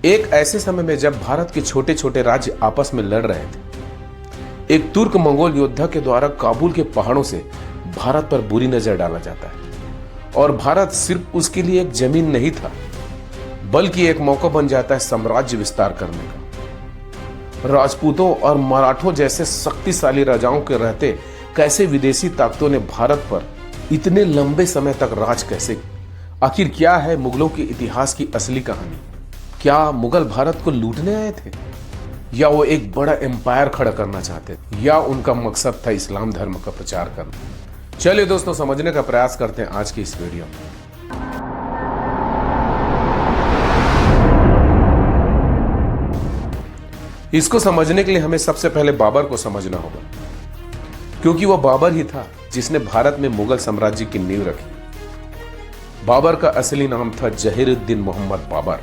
एक ऐसे समय में जब भारत के छोटे छोटे राज्य आपस में लड़ रहे थे, एक तुर्क मंगोल योद्धा के द्वारा काबुल के पहाड़ों से भारत पर बुरी नजर डाला जाता है। और भारत सिर्फ उसके लिए एक जमीन नहीं था, बल्कि एक मौका बन जाता है साम्राज्य विस्तार करने का। राजपूतों और मराठों जैसे शक्तिशाली राजाओं के रहते कैसे विदेशी ताकतों ने भारत पर इतने लंबे समय तक राज कैसे? आखिर क्या है मुगलों के इतिहास की असली कहानी? क्या मुगल भारत को लूटने आए थे, या वो एक बड़ा एम्पायर खड़ा करना चाहते थे, या उनका मकसद था इस्लाम धर्म का प्रचार करना? चलिए दोस्तों, समझने का प्रयास करते हैं आज की इस वीडियो में। इसको समझने के लिए हमें सबसे पहले बाबर को समझना होगा, क्योंकि वह बाबर ही था जिसने भारत में मुगल साम्राज्य की नींव रखी। बाबर का असली नाम था जहीरुद्दीन मोहम्मद बाबर।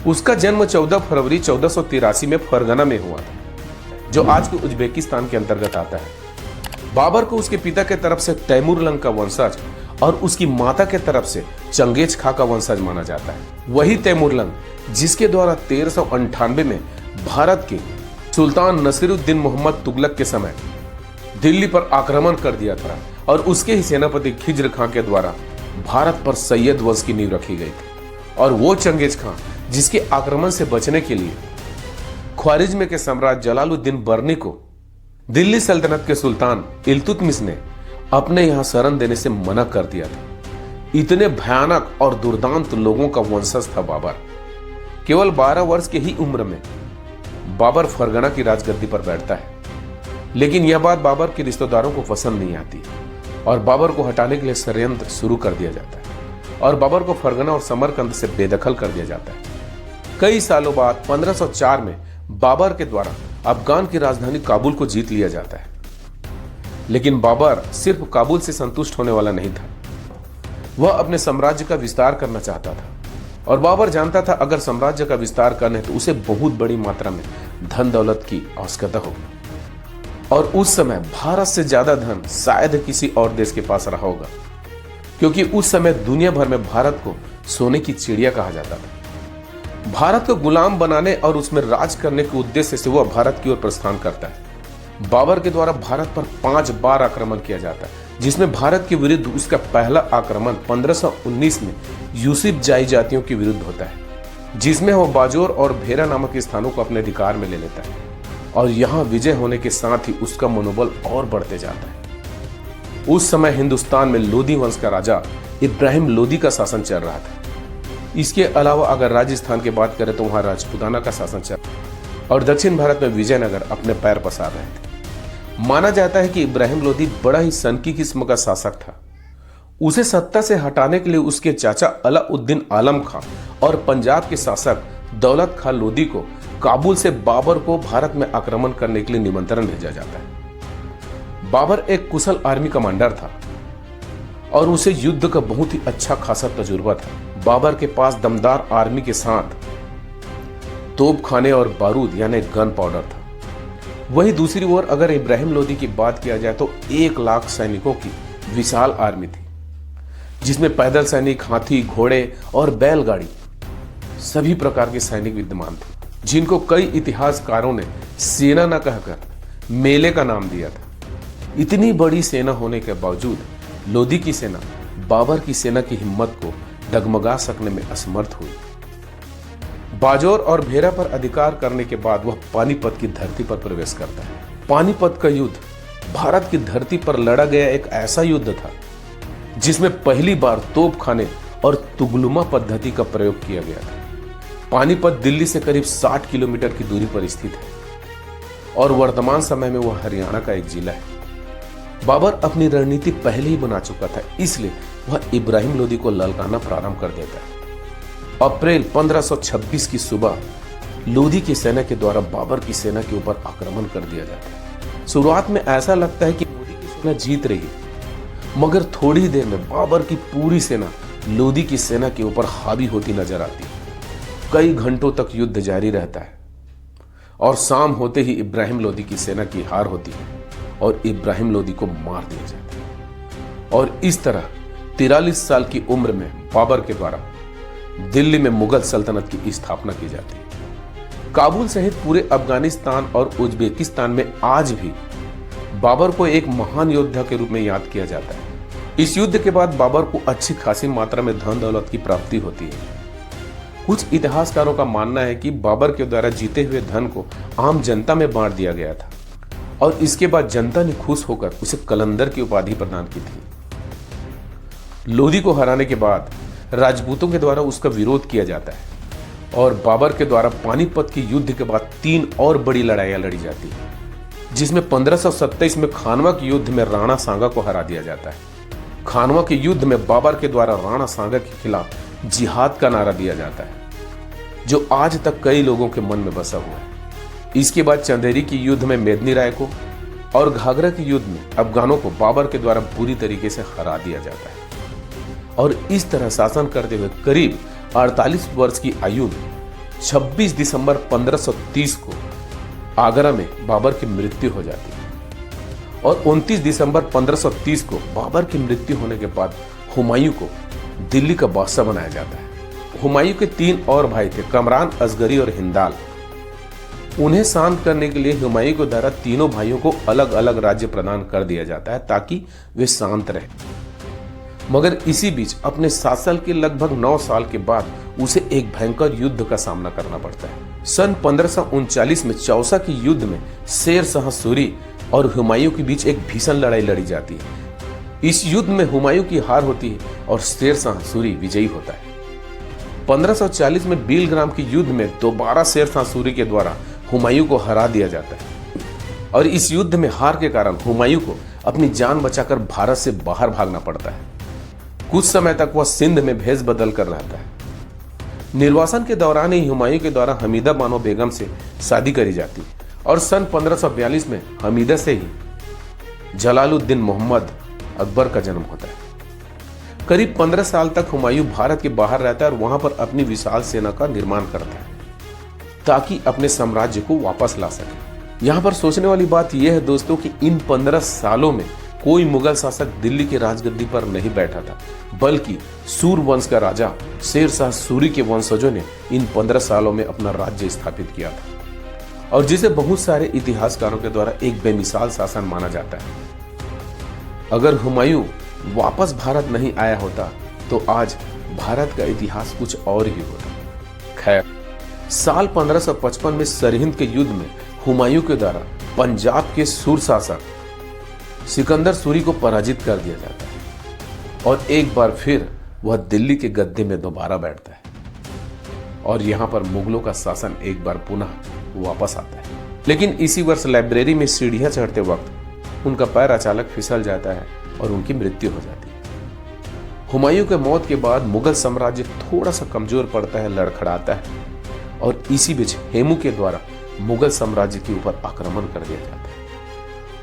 उसका जन्म 14 फरवरी 1483 में फरगना में हुआ था, जो आज के उज्बेकिस्तान के अंतर्गत आता है। बाबर को उसके पिता के तरफ से तैमूरलंग का वंशज और उसकी माता के तरफ से चंगेज खा का वंशज माना जाता है। वही तैमूरलंग जिसके द्वारा 1398 में भारत के सुल्तान नसीरुद्दीन मोहम्मद तुगलक के समय दिल्ली पर आक्रमण कर दिया था, और उसके ही सेनापति खिज्र खां के द्वारा भारत पर सैयद वंश की नींव रखी गई थी। और वो चंगेज खां जिसके आक्रमण से बचने के लिए ख्वारिज्म के सम्राट जलालुद्दीन बर्नी को दिल्ली सल्तनत के सुल्तान इल्तुतमिश ने अपने यहां शरण देने से मना कर दिया था। इतने भयानक और दुर्दांत लोगों का वंशज था बाबर। केवल 12 वर्ष की ही उम्र में बाबर फरगना की राजगद्दी पर बैठता है, लेकिन यह बात बाबर के रिश्तेदारों को पसंद नहीं आती और बाबर को हटाने के लिए षड्यंत्र शुरू कर दिया जाता है और बाबर को फरगना और समरकंद से बेदखल कर दिया जाता है। कई सालों बाद 1504 में बाबर के द्वारा अफगान की राजधानी काबुल को जीत लिया जाता है, लेकिन बाबर सिर्फ काबुल से संतुष्ट होने वाला नहीं था। वह अपने साम्राज्य का विस्तार करना चाहता था, और बाबर जानता था अगर साम्राज्य का विस्तार करना है तो उसे बहुत बड़ी मात्रा में धन दौलत की आवश्यकता होगी। और उस समय भारत से ज्यादा धन शायद किसी और देश के पास रहा होगा, क्योंकि उस समय दुनिया भर में भारत को सोने की चिड़िया कहा जाता था। भारत को गुलाम बनाने और उसमें राज करने के उद्देश्य से वह भारत की ओर प्रस्थान करता है। बाबर के द्वारा भारत पर 5 बार आक्रमण किया जाता है, जिसमें भारत के विरुद्ध उसका पहला आक्रमण 1519 में यूसुफ जाई जातियों के विरुद्ध होता है, जिसमें वह बाजोर और भेरा नामक स्थानों को अपने अधिकार में ले लेता है। और यहाँ विजय होने के साथ ही उसका मनोबल और बढ़ते जाता है। उस समय हिंदुस्तान में लोदी वंश का राजा इब्राहिम लोदी का शासन चल रहा था। इसके अलावा अगर राजस्थान की बात करें तो वहां राजपूताना का शासन चल रहा था, और दक्षिण भारत में विजयनगर अपने पैर पसार रहे थे। माना जाता है कि इब्राहिम लोदी बड़ा ही सनकी किस्म का शासक था। उसे सत्ता से हटाने के लिए उसके चाचा अलाउद्दीन आलम खां और पंजाब के शासक दौलत खां लोदी को काबुल से बाबर को भारत में आक्रमण करने के लिए निमंत्रण भेजा जाता है। बाबर एक कुशल आर्मी कमांडर था और उसे युद्ध का बहुत ही अच्छा खासा तजुर्बा था। बाबर के पास दमदार आर्मी के साथ तोपखाने और बारूद यानी गन पाउडर था। वही दूसरी ओर अगर इब्राहिम लोदी की बात किया जाए तो 1 लाख सैनिकों की विशाल आर्मी थी, जिसमें पैदल सैनिक, हाथी, घोड़े और बैलगाड़ी सभी प्रकार के सैनिक विद्यमान थे, जिनको कई इतिहासकारों ने सेना न कहकर मेले का नाम दिया था। इतनी बड़ी सेना होने के बावजूद लोदी की सेना बाबर की सेना की हिम्मत को डगमगा सकने में असमर्थ हुई। बाजोर और भेरा पर अधिकार करने के बाद वह पानीपत की धरती पर प्रवेश करता है। पानीपत का युद्ध भारत की धरती पर लड़ा गया एक ऐसा युद्ध था जिसमें पहली बार तोपखाने और तुगलुमा पद्धति का प्रयोग किया गया था। पानीपत दिल्ली से करीब 60 किलोमीटर की दूरी पर स्थित है और वर्तमान समय में वह हरियाणा का एक जिला है। बाबर अपनी रणनीति पहले ही बना चुका था, इसलिए वह इब्राहिम लोदी को ललकारना प्रारंभ कर देता है। अप्रैल 1526 की सुबह लोदी की सेना के द्वारा बाबर की सेना के ऊपर आक्रमण कर दिया जाता है। शुरुआत में ऐसा लगता है कि लोदी की सेना जीत रही है, मगर थोड़ी देर में बाबर की पूरी सेना लोदी की सेना के ऊपर हावी होती नजर आती है। कई घंटों तक युद्ध जारी रहता है और शाम होते ही इब्राहिम लोदी की सेना की हार होती है और इब्राहिम लोदी को मार दिया जाता है। और इस तरह 43 साल की उम्र में बाबर के द्वारा दिल्ली में मुगल सल्तनत की स्थापना की जाती है। काबुल सहित पूरे अफगानिस्तान और उज्बेकिस्तान में आज भी बाबर को एक महान योद्धा के रूप में याद किया जाता है। इस युद्ध के बाद बाबर को अच्छी खासी मात्रा में धन दौलत की प्राप्ति होती है। कुछ इतिहासकारों का मानना है कि बाबर के द्वारा जीते हुए धन को आम जनता में बांट दिया गया था और इसके बाद जनता ने खुश होकर उसे कलंदर की उपाधि प्रदान की थी। लोदी को हराने के बाद राजपूतों के द्वारा उसका विरोध किया जाता है और बाबर के द्वारा पानीपत के युद्ध के बाद 3 और बड़ी लड़ाइयां लड़ी जाती है, जिसमें 1527 में खानवा के युद्ध में राणा सांगा को हरा दिया जाता है। खानवा के युद्ध में बाबर के द्वारा राणा सांगा के खिलाफ जिहाद का नारा दिया जाता है, जो आज तक कई लोगों के मन में बसा हुआ है। इसके बाद चंदेरी के युद्ध में मेदिनी राय को और घाघरा के युद्ध में अफगानों को बाबर के द्वारा बुरी तरीके से हरा दिया जाता है और इस तरह शासन करते हुए करीब 48 वर्ष की आयु में 26 दिसंबर 1530 को आगरा में बाबर की मृत्यु हो जाती है और 29 दिसंबर 1530 को बाबर की मृत्यु होने के बाद हुमायूं को दिल्ली का बादशाह बनाया जाता है। हुमायूं के 3 और भाई थे, कमरान, असगरी और हिंदाल। उन्हें शांत करने के लिए हुमायूं के द्वारा तीनों भाइयों को अलग अलग राज्य प्रदान कर दिया जाता है ताकि वे शांत रहे। मगर इसी बीच अपने शासन के लगभग 9 साल के बाद उसे एक भयंकर युद्ध का सामना करना पड़ता है। सन 1539 में चौसा के युद्ध में शेर शाह सूरी और हुमायूं के बीच एक भीषण लड़ाई लड़ी जाती है। इस युद्ध में हुमायूं की हार होती है और शेर शाह सूरी विजयी होता है। 1540 में बीलग्राम के युद्ध में दोबारा शेर शाह सूरी के द्वारा हुमायूं को हरा दिया जाता है और इस युद्ध में हार के कारण हुमायूं को अपनी जान बचाकर भारत से बाहर भागना पड़ता है। कुछ समय तक वह सिंध में भेष बदल कर रहता है। निर्वासन के दौरान ही हुमायूं के द्वारा हमीदा बानो बेगम से शादी करी जाती है और सन 1542 में हमीदा से ही जलालुद्दीन मोहम्मद अकबर का जन्म होता है। करीब 15 साल तक हुमायूं भारत के बाहर रहता है और वहां पर अपनी विशाल सेना का निर्माण करता है ताकि अपने साम्राज्य को वापस ला सके। यहाँ पर सोचने वाली बात यह है दोस्तों कि इन 15 सालों में कोई मुगल शासक दिल्ली की राजगद्दी पर नहीं बैठा था, बल्कि सूर वंश का राजा शेर शाह सूरी के वंशजों ने इन 15 सालों में अपना राज्य स्थापित किया था और जिसे बहुत सारे इतिहासकारों के द्वारा एक बेमिसाल शासन माना जाता है। अगर हुमायूं वापस भारत नहीं आया होता तो आज भारत का इतिहास कुछ और ही होता। खैर, साल 1555 में सरहिंद के युद्ध में हुमायूं के द्वारा पंजाब के सूर शासक सिकंदर सूरी को पराजित कर दिया जाता है और एक बार फिर वह दिल्ली के गद्दे में दोबारा बैठता है और यहाँ पर मुगलों का शासन एक बार पुनः वापस आता है। लेकिन इसी वर्ष लाइब्रेरी में सीढ़ियां चढ़ते वक्त उनका पैर अचानक फिसल जाता है और उनकी मृत्यु हो जाती है। हुमायूं के मौत के बाद मुगल साम्राज्य थोड़ा सा कमजोर पड़ता है, लड़खड़ाता है और इसी बीच हेमू के द्वारा मुगल साम्राज्य के ऊपर आक्रमण कर दिया जाता है।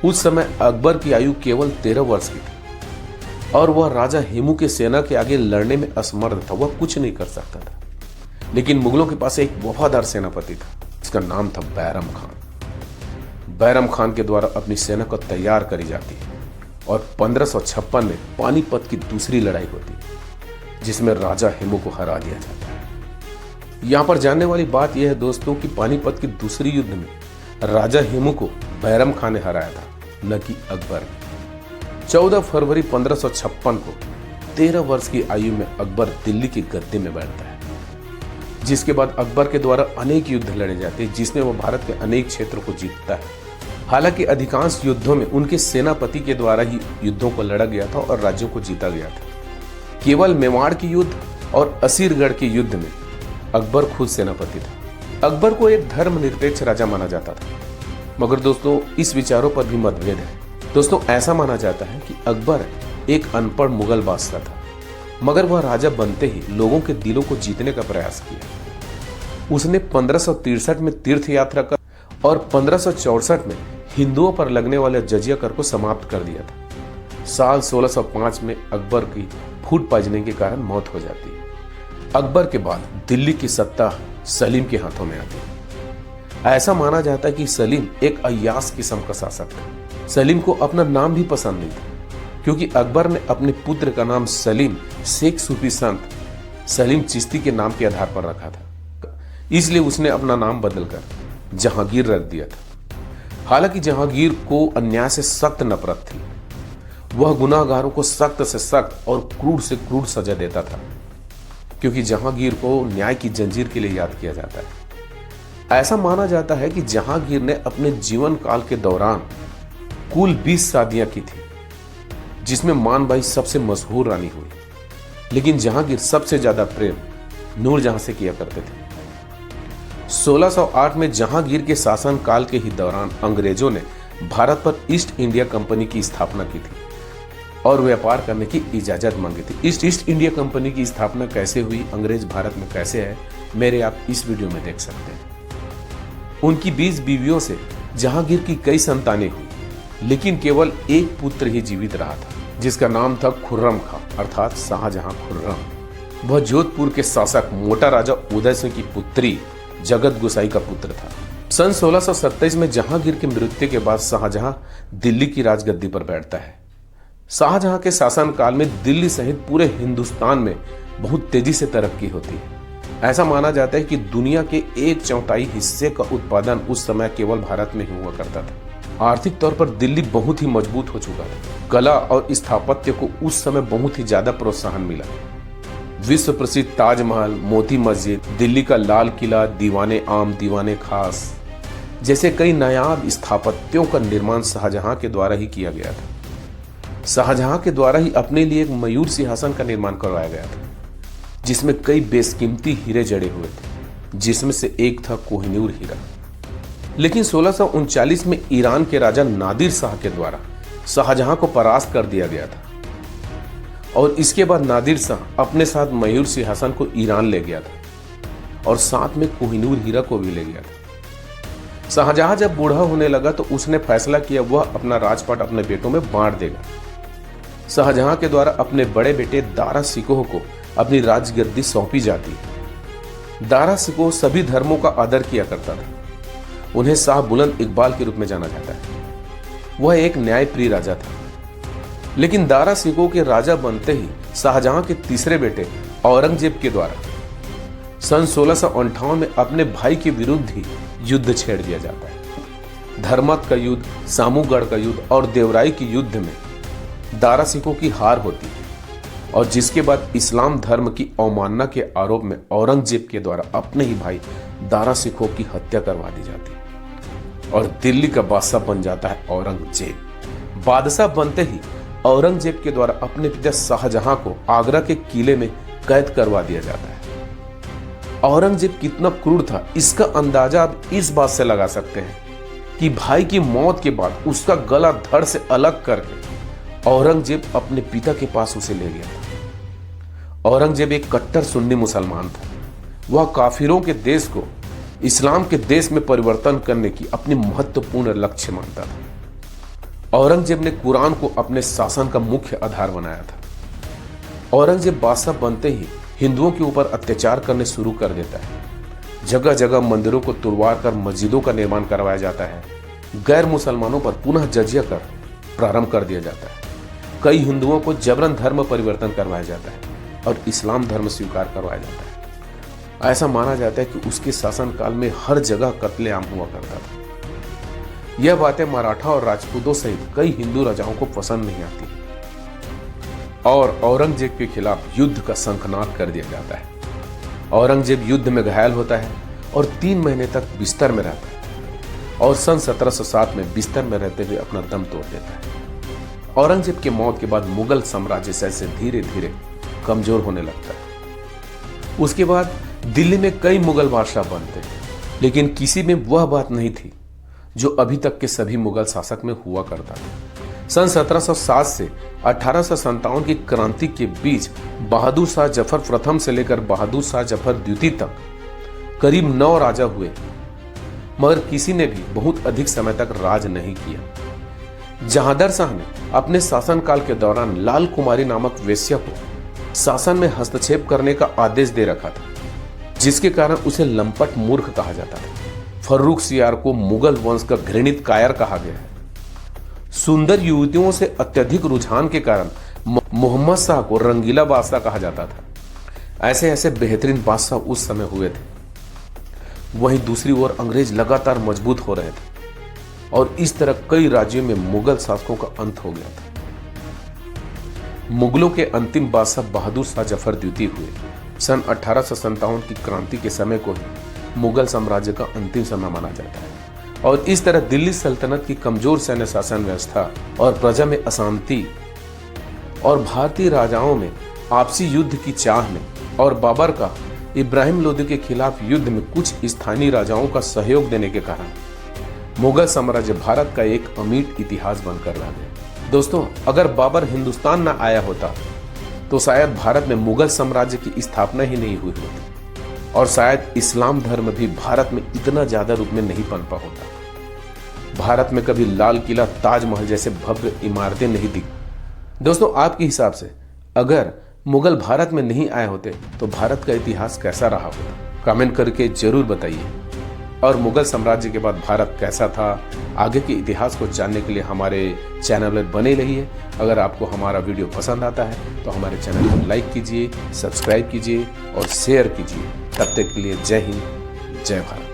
उस समय अकबर की आयु केवल 13 वर्ष की थी और वह राजा हेमू के सेना के आगे लड़ने में असमर्थ था, वह कुछ नहीं कर सकता था। लेकिन मुगलों के पास एक वफादार सेनापति था, इसका नाम था बैरम खान। बैरम खान के द्वारा अपनी सेना को तैयार करी जाती है और 1556 में पानीपत की दूसरी लड़ाई होती है जिसमें राजा हेमू को हरा दिया जाता है। यहाँ पर जानने वाली बात यह है दोस्तों कि पानीपत की दूसरी युद्ध में राजा हेमू को बैरम खान ने हराया था, न कि अकबर। 14 फरवरी 1556 को 13 वर्ष की आयु में अकबर दिल्ली के गद्दे में बैठता है, जिसके बाद अकबर के द्वारा अनेक युद्ध लड़े जाते हैं जिसमें वह भारत के अनेक क्षेत्रों को जीतता है। हालांकि अधिकांश युद्धों में उनके सेनापति के द्वारा ही युद्धों को लड़ा गया था और राज्यों को जीता गया था। केवल मेवाड़ के युद्ध और असीरगढ़ के युद्ध में अकबर खुद सेनापति था। अकबर को एक धर्मनिरपेक्ष राजा माना जाता था, मगर दोस्तों इस विचारों पर भी मतभेद है। दोस्तों ऐसा माना जाता है कि अकबर एक अनपढ़ मुगल बादशाह था, मगर वह राजा बनते ही लोगों के दिलों को जीतने का प्रयास किया। उसने 1563 में तीर्थ यात्रा कर और 1564 में हिंदुओं पर लगने वाले जजिया कर को समाप्त कर दिया था। साल 1605 में अकबर की फूड पॉइजनिंग के कारण मौत हो जाती है। अकबर के बाद दिल्ली की सत्ता सलीम के हाथों में आती है। ऐसा माना जाता है कि सलीम एक अय्याश किस्म का शासक था। सलीम को अपना नाम भी पसंद नहीं था, क्योंकि अकबर ने अपने पुत्र का नाम सलीम शेख सूफी संत सलीम चिश्ती के नाम के आधार पर रखा था। इसलिए उसने अपना नाम बदलकर जहांगीर रख दिया था। हालांकि जहांगीर को अन्याय से सख्त नफरत थी। वह गुनाहगारों को सख्त से सख्त और क्रूर से क्रूर सजा देता था, क्योंकि जहांगीर को न्याय की जंजीर के लिए याद किया जाता है। ऐसा माना जाता है कि जहांगीर ने अपने जीवन काल के दौरान कुल 20 शादियां की थी, जिसमें मानबाई सबसे मशहूर रानी हुई। लेकिन जहांगीर सबसे ज्यादा प्रेम नूरजहां से किया करते थे। 1608 में जहांगीर के शासनकाल के ही दौरान अंग्रेजों ने भारत पर ईस्ट इंडिया कंपनी की स्थापना की थी और व्यापार करने की इजाजत मांगी थी। ईस्ट इंडिया कंपनी की स्थापना कैसे हुई, अंग्रेज भारत में कैसे आए, मेरे आप इस वीडियो में देख सकते हैं। उनकी 20 बीवियों से जहांगीर की कई संतानें हुई, लेकिन केवल एक पुत्र ही जीवित रहा था, जिसका नाम था खुर्रम खां, अर्थात शाहजहां खुर्रम। वह जोधपुर के शासक मोटा राजा उदय सिंह की पुत्री जगत गोसाई का पुत्र था। सन 1627 में जहांगीर की मृत्यु के बाद शाहजहां दिल्ली की राजगद्दी पर बैठता है। शाहजहां के शासनकाल में दिल्ली सहित पूरे हिंदुस्तान में बहुत तेजी से तरक्की होती है। ऐसा माना जाता है कि दुनिया के 1/4 हिस्से का उत्पादन उस समय केवल भारत में ही हुआ करता था। आर्थिक तौर पर दिल्ली बहुत ही मजबूत हो चुका था। कला और स्थापत्य को उस समय बहुत ही ज्यादा प्रोत्साहन मिला। विश्व प्रसिद्ध ताजमहल, मोती मस्जिद, दिल्ली का लाल किला, दीवाने आम, दीवाने खास जैसे कई नायाब स्थापत्यों का निर्माण शाहजहां के द्वारा ही किया गया था। शाहजहां के द्वारा ही अपने लिए एक मयूर सिंहासन का निर्माण करवाया गया था, जिसमें कई बेशकीमती हीरे जड़े हुए थे, जिसमें से एक था कोहिनूर हीरा। लेकिन 1639 में ईरान के राजा नादिर शाह के द्वारा शाहजहां को परास्त कर दिया गया था और इसके बाद नादिर शाह अपने साथ मयूर सिंहासन को ईरान ले गया था और साथ में कोहिनूर हीरा को भी ले गया था। शाहजहां जब बूढ़ा होने लगा तो उसने फैसला किया वह अपना राजपाट अपने बेटों में बांट देगा। शाहजहां के द्वारा अपने बड़े बेटे दारा शिकोह को अपनी राजगद्दी सौंपी जाती है। दारा शिकोह सभी धर्मों का आदर किया करता था। उन्हें शाह बुलंद इकबाल के रूप में जाना जाता है। वह एक न्यायप्रिय राजा था। लेकिन दारा शिकोह के राजा बनते ही शाहजहां के तीसरे बेटे औरंगजेब के द्वारा सन 1658 में अपने भाई के विरुद्ध ही युद्ध छेड़ दिया जाता है। धर्मत का युद्ध, सामूगढ़ का युद्ध और देवराई के युद्ध में दारा शिकोह की हार होती है और जिसके बाद इस्लाम धर्म की अवमानना के आरोप में औरंगजेब के द्वारा अपने ही भाई दारा शिकोह की हत्या करवा दी जाती है और दिल्ली का बादशाह बन जाता है औरंगजेब। बादशाह बनते ही औरंगजेब के द्वारा अपने पिता शाहजहां को आगरा के किले में कैद करवा दिया जाता है। औरंगजेब कितना क्रूर था इसका अंदाजा आप इस बात से लगा सकते हैं कि भाई की मौत के बाद उसका गला धड़ से अलग करके औरंगजेब अपने पिता के पास उसे ले गया था। औरंगजेब एक कट्टर सुन्नी मुसलमान था। वह काफिरों के देश को इस्लाम के देश में परिवर्तन करने की अपनी महत्वपूर्ण लक्ष्य मानता था। औरंगजेब ने कुरान को अपने शासन का मुख्य आधार बनाया था। औरंगजेब बादशाह बनते ही हिंदुओं के ऊपर अत्याचार करने शुरू कर देता है। जगह जगह मंदिरों को तुड़वा कर मस्जिदों का निर्माण करवाया जाता है। गैर मुसलमानों पर पुनः जजिया कर प्रारंभ कर दिया जाता है। कई हिंदुओं को जबरन धर्म परिवर्तन करवाया जाता है और इस्लाम धर्म स्वीकार करवाया जाता है। ऐसा माना जाता है कि उसके शासनकाल में हर जगह कत्लेआम हुआ करता था। यह बातें मराठा और राजपूतों सहित कई हिंदू राजाओं को पसंद नहीं आती और औरंगजेब के खिलाफ युद्ध का शंखनाद कर दिया जाता है। औरंगजेब युद्ध में घायल होता है और 3 महीने तक बिस्तर में रहता है और सन 1707 में बिस्तर में रहते हुए अपना दम तोड़ देता है। औरंगजेब की मौत के बाद मुगल साम्राज्य से धीरे धीरे कमजोर होने लगता है। उसके बाद दिल्ली में कई मुगल बादशाह बनते, लेकिन किसी में वह बात नहीं थी जो अभी तक के सभी मुगल शासक में हुआ करता था। सन 1707 से 1857 की क्रांति के बीच बहादुर शाह जफर प्रथम से लेकर बहादुर शाह जफर द्वितीय तक करीब 9 राजा हुए, मगर किसी ने भी बहुत अधिक समय तक राज नहीं किया। जहांगीर शाह ने अपने शासनकाल के दौरान लाल कुमारी नामक वेश्या को शासन में हस्तक्षेप करने का आदेश दे रखा था, जिसके कारण उसे लंपट मूर्ख कहा जाता था। फर्रुख सियार को मुगल वंश का घृणित कायर कहा गया है। सुंदर युवतियों से अत्यधिक रुझान के कारण मोहम्मद शाह को रंगीला बादशाह कहा जाता था। ऐसे ऐसे बेहतरीन बादशाह उस समय हुए थे। वहीं दूसरी ओर अंग्रेज लगातार मजबूत हो रहे थे और इस तरह कई राज्यों में मुगल शासकों का अंत हो गया था। मुगलों के अंतिम बादशाह बहादुर शाह जफर द्वितीय हुए। सन 1857 की क्रांति के समय को ही मुगल साम्राज्य का अंतिम समय माना जाता है और इस तरह दिल्ली सल्तनत की कमजोर सैन्य शासन व्यवस्था और प्रजा में अशांति और भारतीय राजाओं में आपसी युद्ध की चाह में और बाबर का इब्राहिम लोदी के खिलाफ युद्ध में कुछ स्थानीय राजाओं का सहयोग देने के कारण मुगल साम्राज्य भारत का एक अमिट इतिहास बनकर रह गया। दोस्तों, अगर बाबर हिंदुस्तान न आया होता तो शायद भारत में मुगल साम्राज्य की स्थापना ही नहीं हुई होती और शायद इस्लाम धर्म भी भारत में इतना ज्यादा रूप में नहीं पनपा होता। भारत में कभी लाल किला, ताजमहल जैसे भव्य इमारतें नहीं दिखी। दोस्तों, आपके हिसाब से अगर मुगल भारत में नहीं आए होते तो भारत का इतिहास कैसा रहा होता? कमेंट करके जरूर बताइए। और मुगल साम्राज्य के बाद भारत कैसा था, आगे के इतिहास को जानने के लिए हमारे चैनल में बने रहिए। अगर आपको हमारा वीडियो पसंद आता है तो हमारे चैनल को लाइक कीजिए, सब्सक्राइब कीजिए और शेयर कीजिए। तब तक के लिए जय हिंद, जय भारत।